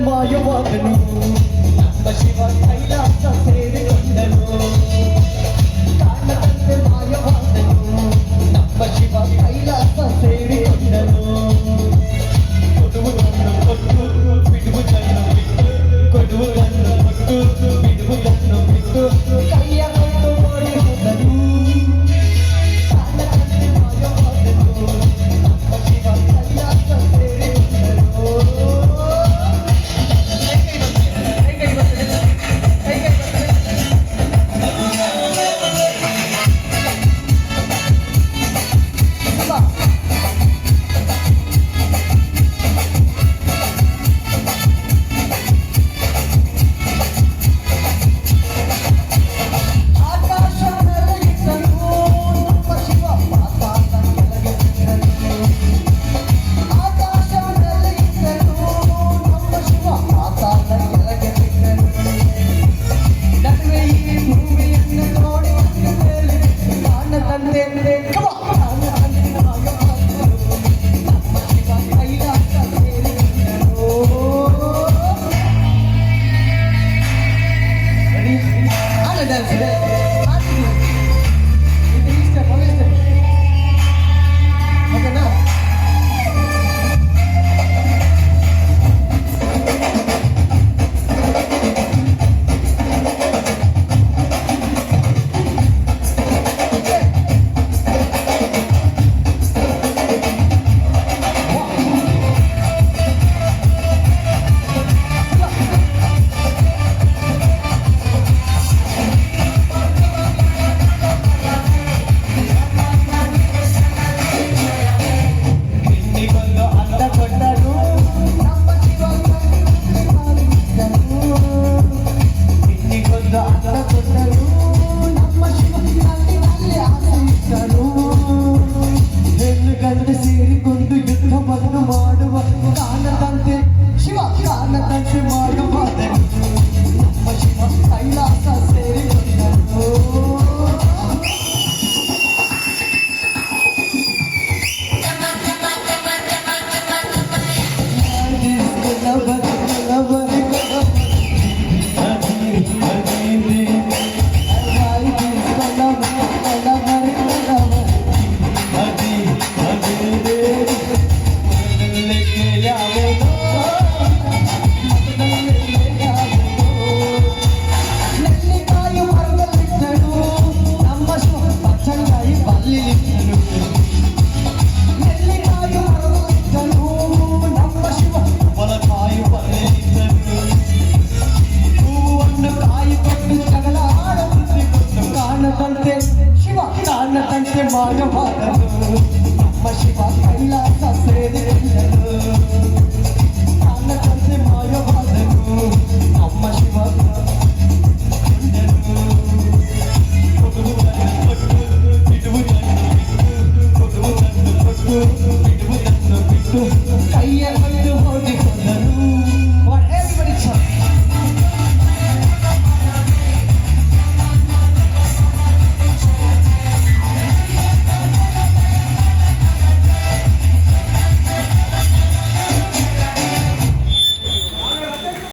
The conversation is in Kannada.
ಮಾಯವಾದನು ನಮ್ಮ ಶಿವ ಕೈಲಾಸ ಸೇರಿಕೊಂಡನು ಕಾಣದಂತೆ ಮಾಯವಾದನು ನಮ್ಮ ಶಿವ ಕೈಲಾಸ ಸೇರಿಕೊಂಡನು ಕೊಡುವುದನ್ನು ಕೊಟ್ಟು ಬಿಡುವುದನ್ನು ಬಿಟ್ಟು ಕೊಡುವುದನ್ನು ಕೊಟ್ಟು ಬಿಡುವುದನ್ನು ಬಿಟ್ಟು ಕೈಯ ಕೊಟ್ಟು ಓಡಿ ಹೋದನು ಕಾಣದಂತೆ ಮಾಯವಾದನು ನಮ್ಮ ಶಿವ ಕೈಲಾಸ ಸೇರಿಕೊಂಡನು ಸೇರಿಕೊಂಡು ಯುದ್ಧವನ್ನು ಮಾಡುವ ಕಾಣದಂತೆ ಶಿವ ಕಾಣದಂತೆ ಮಾಡುವಾದನು ನಮ್ಮ ಶಿವ ಕೈಲಾಸ ಸೇರಿಕೊಂಡನು ಶಿವ ಕಾಣದಂತೆ ಮಾಯವಾದನು ನಮ್ಮ ಶಿವ ಕೈಲಾಸ